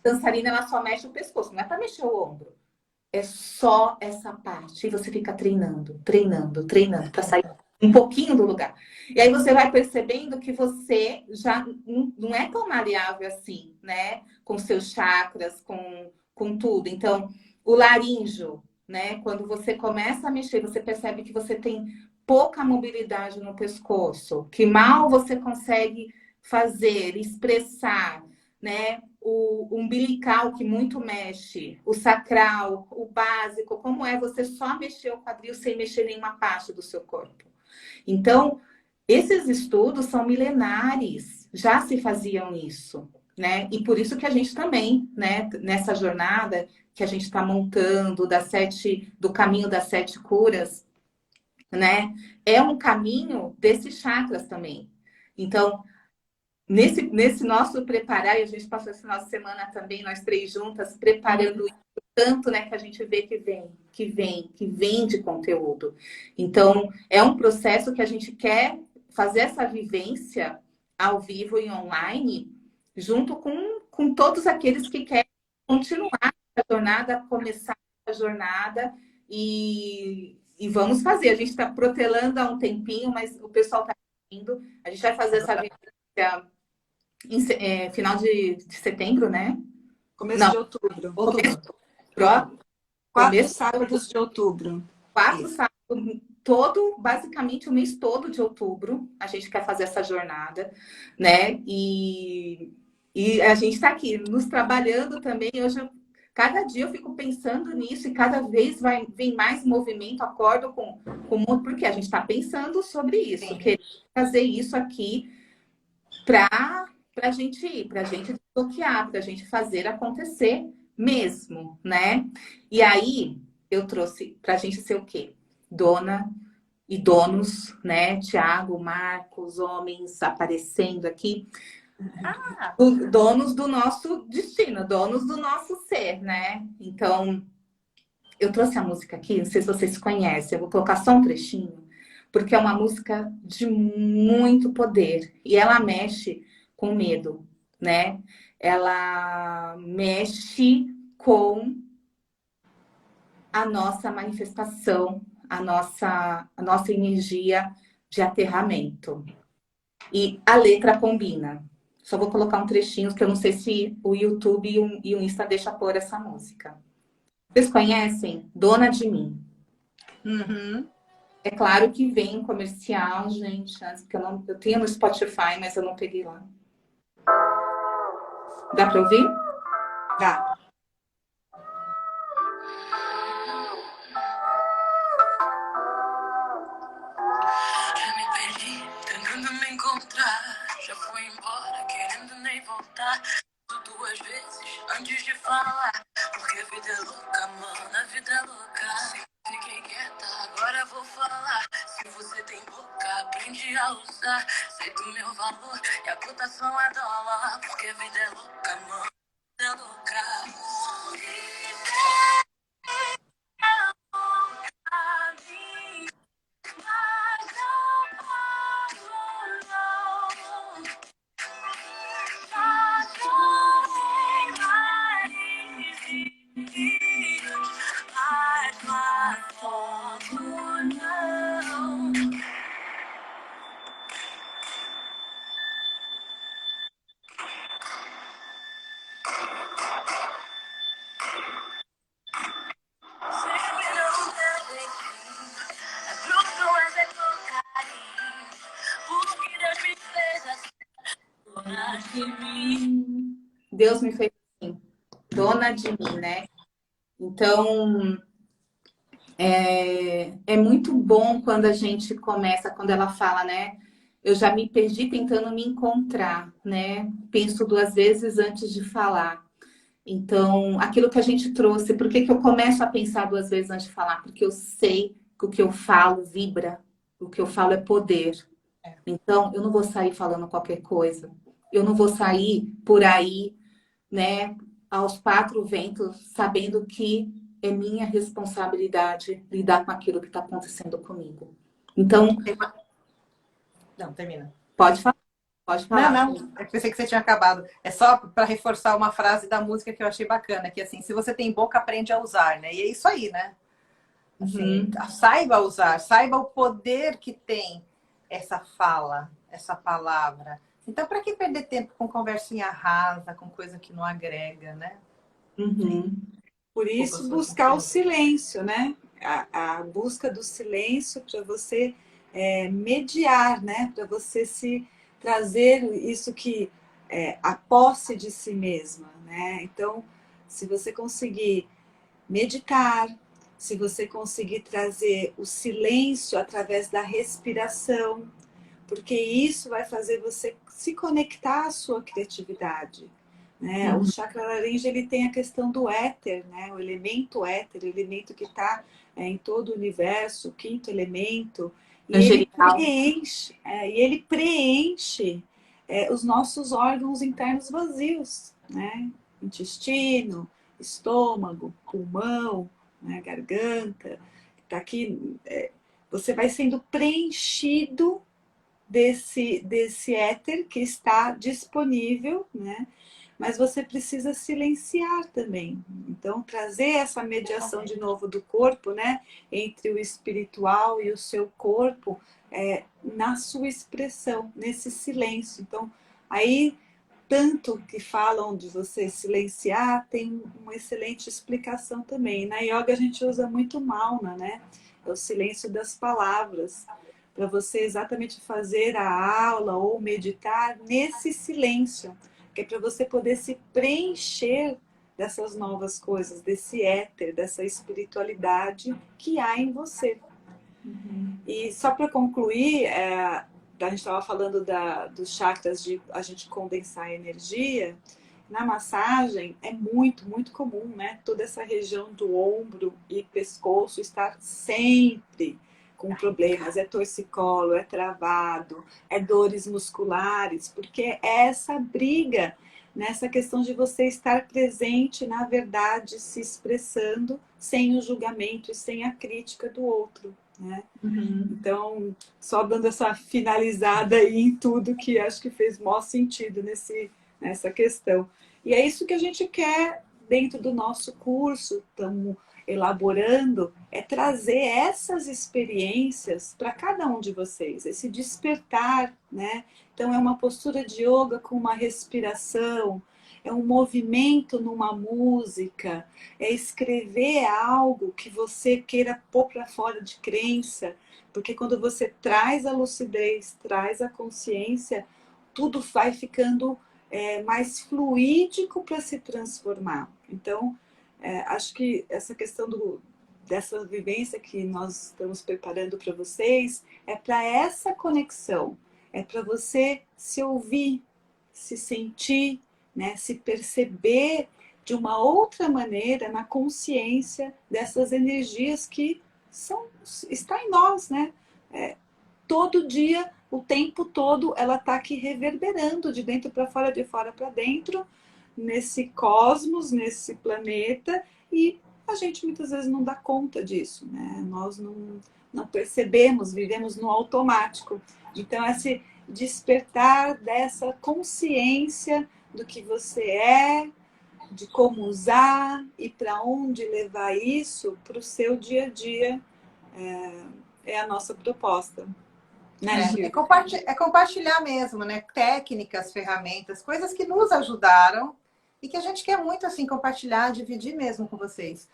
Dançarina, ela só mexe o pescoço, não é para mexer o ombro. É só essa parte. E você fica treinando, para sair um pouquinho do lugar. E aí você vai percebendo que você já não é tão maleável assim, né? Com seus chakras, com tudo. Então, o laríngeo, né? Quando você começa a mexer, você percebe que você tem pouca mobilidade no pescoço, que mal você consegue fazer, expressar, né? O umbilical, que muito mexe, o sacral, o básico, como é você só mexer o quadril sem mexer nenhuma parte do seu corpo. Então, esses estudos são milenares, já se faziam isso, né? E por isso que a gente também, né, nessa jornada que a gente está montando do caminho das 7 curas, né? É um caminho desses chakras também. Então, nesse nosso preparar, e a gente passou esse final de semana também, nós 3 juntas, preparando isso, tanto, né, que a gente vê que vem de conteúdo. Então, é um processo que a gente quer fazer essa vivência ao vivo e online, junto com todos aqueles que querem continuar a jornada, começar a jornada e vamos fazer. A gente está protelando há um tempinho, mas o pessoal está indo. A gente vai fazer essa vivência final de setembro, né? Começo de outubro. Outubro. 4 sábados de outubro. 4 sábados, basicamente o mês todo de outubro, a gente quer fazer essa jornada, né? E a gente está aqui nos trabalhando também. Hoje, cada dia eu fico pensando nisso e cada vez vem mais movimento, acordo porque a gente está pensando sobre isso, querer fazer isso aqui para a gente ir, para a gente desbloquear, para a gente fazer acontecer mesmo, né? E aí eu trouxe para a gente ser o quê? Dona e donos, né? Tiago, Marcos, homens aparecendo aqui. Donos do nosso destino, donos do nosso ser, né? Então, eu trouxe a música aqui, não sei se vocês conhecem, eu vou colocar só um trechinho, porque é uma música de muito poder e ela mexe com medo, né? Ela mexe com a nossa manifestação, a nossa energia de aterramento. E a letra combina. Só vou colocar um trechinho, que eu não sei se o YouTube e o Insta deixam pôr essa música. Vocês conhecem Dona de Mim? Uhum. É claro que vem um comercial, gente, antes, porque eu tenho no Spotify, mas eu não peguei lá. Dá para ouvir? Dá. Já me perdi, tentando me encontrar. Já fui embora, querendo nem voltar. Duas vezes antes de falar. Porque a vida é louca, mano, a vida é louca. Fiquei quieta, agora vou falar. Se você tem boca, aprende a usar. Sei do meu valor e a cotação é dólar. Porque a vida é louca, mano, a vida é louca. Deus me fez assim, dona de mim, né? Então, é muito bom quando a gente começa, quando ela fala, né? Eu já me perdi tentando me encontrar, né? Penso duas vezes antes de falar. Então, aquilo que a gente trouxe, por que que eu começo a pensar duas vezes antes de falar? Porque eu sei que o que eu falo vibra, o que eu falo é poder. Então, eu não vou sair falando qualquer coisa. Eu não vou sair por aí, né, aos quatro ventos, sabendo que é minha responsabilidade lidar com aquilo que está acontecendo comigo. Então, Não, termina. pode falar, pode Não, falar. não, eu pensei que você tinha acabado. É só para reforçar uma frase da música que eu achei bacana, que assim, se você tem boca, aprende a usar, né? E é isso aí, né? Assim, Uhum. saiba usar, saiba o poder que tem essa fala, essa palavra. Então, para que perder tempo com conversinha rasa, com coisa que não agrega, né? Uhum. Por Desculpa, isso, sua buscar o sincera. silêncio, né? A busca do silêncio para você mediar, né? Para você se trazer isso que a posse de si mesma, né? Então, se você conseguir meditar, se você conseguir trazer o silêncio através da respiração, porque isso vai fazer você se conectar à sua criatividade. Né? O Uhum. chakra laringe ele tem a questão do éter, né? O elemento éter, o elemento que está em todo o universo, o quinto elemento, Angelical. e ele preenche os nossos órgãos internos vazios, né? Intestino, estômago, pulmão, né? Garganta, está aqui. Você vai sendo preenchido desse éter que está disponível, né? Mas você precisa silenciar também. Então, trazer essa mediação de novo do corpo, né? Entre o espiritual e o seu corpo, na sua expressão, nesse silêncio. Então, aí, tanto que falam de você silenciar, tem uma excelente explicação também. Na yoga a gente usa muito Mauna, né? É o silêncio das palavras, para você exatamente fazer a aula ou meditar nesse silêncio, que é para você poder se preencher dessas novas coisas, desse éter, dessa espiritualidade que há em você. E só para concluir, a gente estava falando dos chakras de a gente condensar a energia. Na massagem é muito, muito comum, né? Toda essa região do ombro e pescoço estar sempre com problemas. É torcicolo, é travado, é dores musculares, porque é essa briga nessa questão de você estar presente, na verdade, se expressando sem o julgamento e sem a crítica do outro, né? Uhum. Então, só dando essa finalizada aí em tudo que acho que fez maior sentido nessa questão. E é isso que a gente quer dentro do nosso curso. Estamos elaborando é trazer essas experiências para cada um de vocês, esse despertar, né? Então é uma postura de yoga com uma respiração, é um movimento numa música, é escrever algo que você queira pôr para fora de crença, porque quando você traz a lucidez, traz a consciência, tudo vai ficando mais fluídico para se transformar. Então, acho que essa questão dessa vivência que nós estamos preparando para vocês é para essa conexão, é para você se ouvir, se sentir, né, se perceber de uma outra maneira na consciência dessas energias que está em nós, né? Todo dia, o tempo todo, ela está aqui reverberando de dentro para fora, de fora para dentro, nesse cosmos, nesse planeta, e a gente muitas vezes não dá conta disso, né? Nós não percebemos, vivemos no automático. Então, esse despertar dessa consciência do que você é, de como usar e para onde levar isso para o seu dia a dia, é a nossa proposta. Né, Gil? É compartilhar mesmo, né? Técnicas, ferramentas, coisas que nos ajudaram e que a gente quer muito assim compartilhar, dividir mesmo com vocês.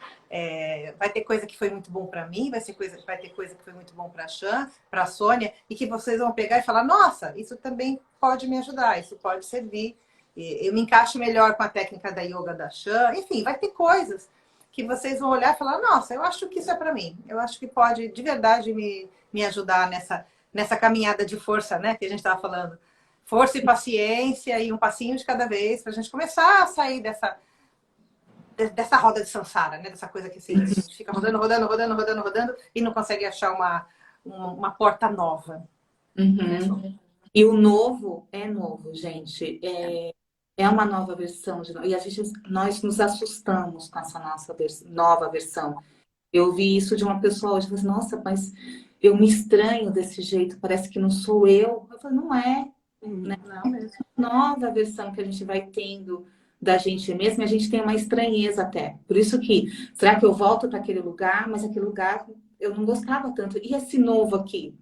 Vai ter coisa que foi muito bom para mim, vai ter coisa que foi muito bom para a Chan, para a Sônia, e que vocês vão pegar e falar: nossa, isso também pode me ajudar, isso pode servir. Eu me encaixo melhor com a técnica da yoga da Chan. Enfim, vai ter coisas que vocês vão olhar e falar: nossa, eu acho que isso é para mim. Eu acho que pode de verdade me ajudar nessa caminhada de força, né, que a gente estava falando. Força e paciência e um passinho de cada vez para a gente começar a sair dessa roda de samsara, né, dessa coisa que assim, a gente fica rodando e não consegue achar uma porta nova. Uhum. E o novo é novo, gente. É uma nova versão. E nós nos assustamos com essa nossa nova versão. Eu vi isso de uma pessoa hoje, falei, nossa, mas eu me estranho desse jeito, parece que não sou eu. Eu falei, não é, né? Não mesmo. Nova versão que a gente vai tendo da gente mesma, e a gente tem uma estranheza até. Por isso que, será que eu volto para aquele lugar, mas aquele lugar eu não gostava tanto. E esse novo aqui?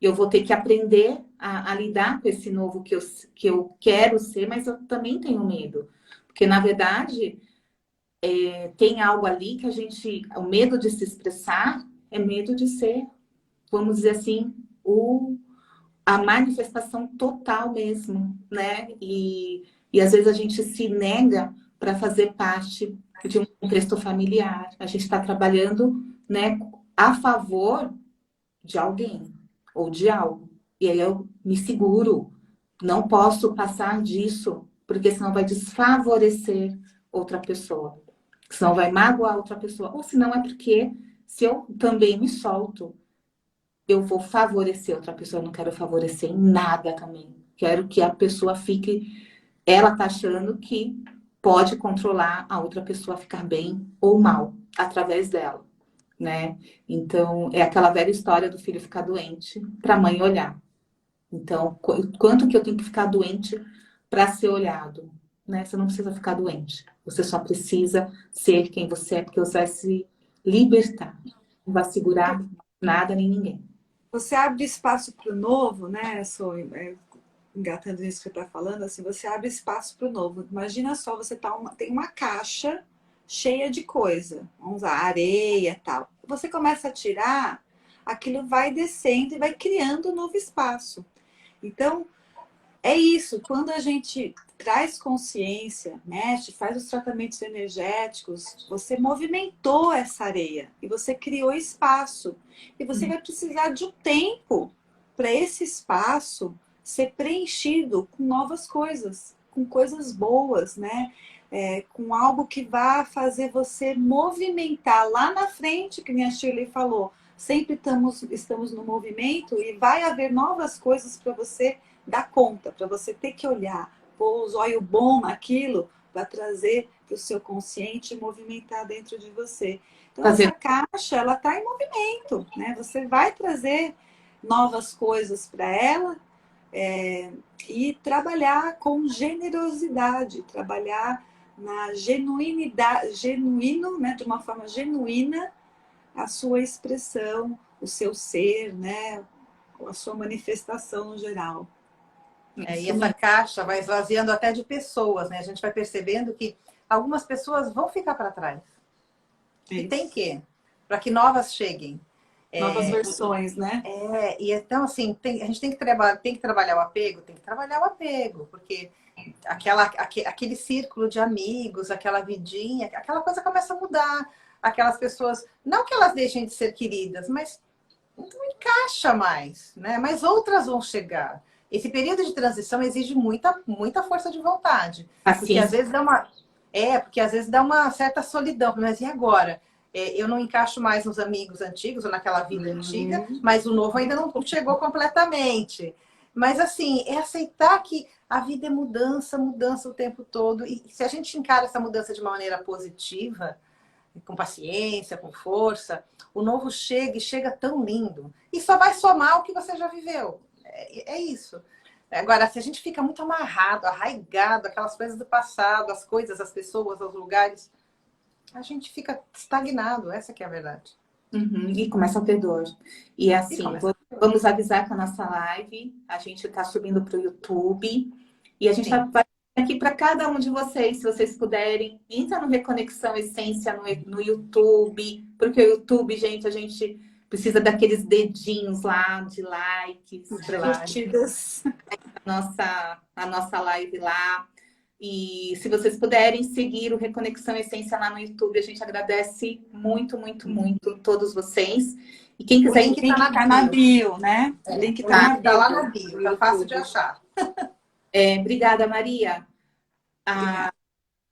Eu vou ter que aprender a lidar com esse novo que eu quero ser, mas eu também tenho medo. Porque, na verdade, tem algo ali que o medo de se expressar é medo de ser, vamos dizer assim, a manifestação total mesmo, né? E às vezes a gente se nega para fazer parte de um contexto familiar. A gente está trabalhando, né, a favor de alguém ou de algo. E aí eu me seguro, não posso passar disso, porque senão vai desfavorecer outra pessoa. Senão vai magoar outra pessoa. Ou senão é porque se eu também me solto, eu vou favorecer outra pessoa. Eu não quero favorecer em nada também. Quero que a pessoa fique... Ela tá achando que pode controlar a outra pessoa a ficar bem ou mal através dela, né? Então, é aquela velha história do filho ficar doente para a mãe olhar. Então, quanto que eu tenho que ficar doente para ser olhado? Né? Você não precisa ficar doente. Você só precisa ser quem você é, porque você vai se libertar. Não vai segurar nada nem ninguém. Você abre espaço para o novo, né? Engatando nisso que você está falando, assim, você abre espaço para o novo. Imagina só, você tem uma caixa cheia de coisa, vamos usar areia e tal. Você começa a tirar, aquilo vai descendo e vai criando um novo espaço. Então, é isso, quando a gente traz consciência, mexe, faz os tratamentos energéticos, você movimentou essa areia e você criou espaço. E você vai precisar de um tempo para esse espaço ser preenchido com novas coisas, com coisas boas, né? Com algo que vá fazer você movimentar lá na frente, que nem a Shirley falou. Sempre estamos no movimento e vai haver novas coisas para você dar conta, para você ter que olhar, pôr os olhos bons naquilo para trazer para o seu consciente e movimentar dentro de você. Então, essa caixa, ela está em movimento, né? Você vai trazer novas coisas para ela e trabalhar com generosidade, trabalhar na genuinidade, genuíno, né, de uma forma genuína, a sua expressão, o seu ser, né, a sua manifestação no geral. E essa caixa vai esvaziando até de pessoas, né? A gente vai percebendo que algumas pessoas vão ficar para trás. E tem que, para que novas cheguem. Novas versões, né? E então, assim, a gente tem que trabalhar o apego, porque aquele círculo de amigos, aquela vidinha, aquela coisa começa a mudar. Aquelas pessoas, não que elas deixem de ser queridas, mas não encaixa mais, né? Mas outras vão chegar. Esse período de transição exige muita, muita força de vontade. Assim. Porque às vezes dá uma certa solidão. Mas e agora? Eu não encaixo mais nos amigos antigos ou naquela vida antiga, mas o novo ainda não chegou completamente. Mas assim, é aceitar que a vida é mudança, mudança o tempo todo. E se a gente encara essa mudança de uma maneira positiva, com paciência, com força, o novo chega e chega tão lindo. E só vai somar o que você já viveu. É isso. Agora, se a gente fica muito amarrado, arraigado, aquelas coisas do passado, as coisas, as pessoas, os lugares, a gente fica estagnado. Essa que é a verdade. E começa a ter dor. E assim, vamos avisar que a nossa live, a gente está subindo para o YouTube. E a gente vai aqui para cada um de vocês, se vocês puderem, entra no Reconexão Essência no YouTube, porque o YouTube, gente, a gente precisa daqueles dedinhos lá de likes, Curtidas. a nossa live lá. E se vocês puderem seguir o Reconexão Essência lá no YouTube, a gente agradece muito, muito, muito todos vocês. E quem quiser... O link tá na bio, né? O link tá lá na bio, tá fácil de achar. Obrigada, Maria.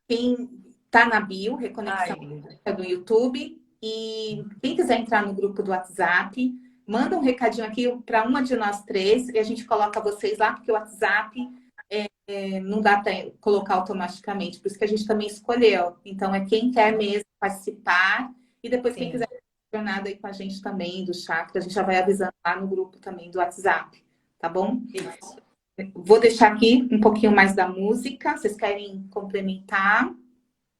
Quem tá na bio, Reconexão do YouTube, e quem quiser entrar no grupo do WhatsApp, manda um recadinho aqui para uma de nós três e a gente coloca vocês lá, porque o WhatsApp não dá para colocar automaticamente, por isso que a gente também escolheu. Então, é quem quer mesmo participar e depois quem quiser fazer jornada aí com a gente também do chakra, a gente já vai avisando lá no grupo também do WhatsApp, tá bom? Isso. Vou deixar aqui um pouquinho mais da música. Vocês querem complementar?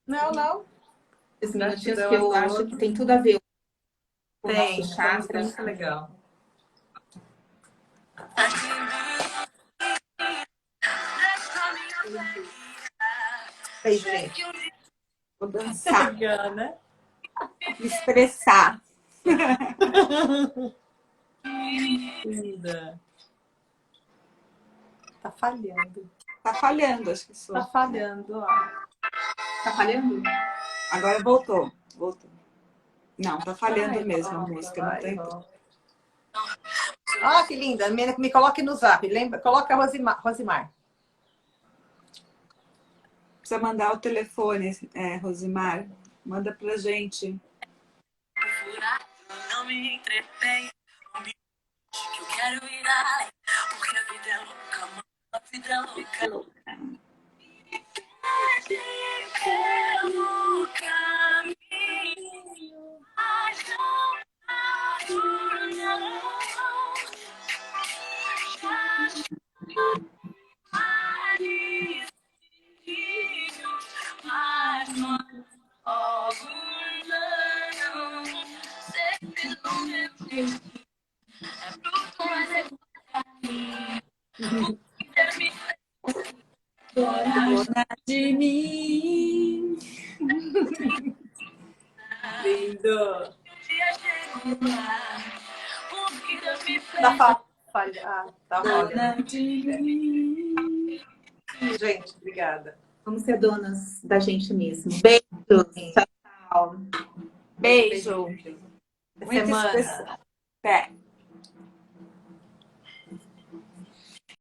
Não. Esses minutinhos que eu acho que tem tudo a ver com o nosso chakra. Muito legal. Aí, gente. Vou dançar. Né? Me expressar. Linda. Tá falhando. Tá falhando, acho que sou. Tá falhando, ó. Tá falhando? Agora voltou. Não, tá falhando mesmo a música. Não tem. Ó, que linda. Me coloque no zap. Coloca a Rosimar. Precisa mandar o telefone, Rosimar. Manda pra gente. Não me entretenho. Que eu quero ir além. Porque a vida é louca, mano. A vida é louca. Pelo caminho, mas Dona de mim. Lindo. Tá falha. Tá Dona de mim. Gente, obrigada. Vamos ser donas da gente mesmo. Beijos. Tchau. Beijo. Semana. Muito especial.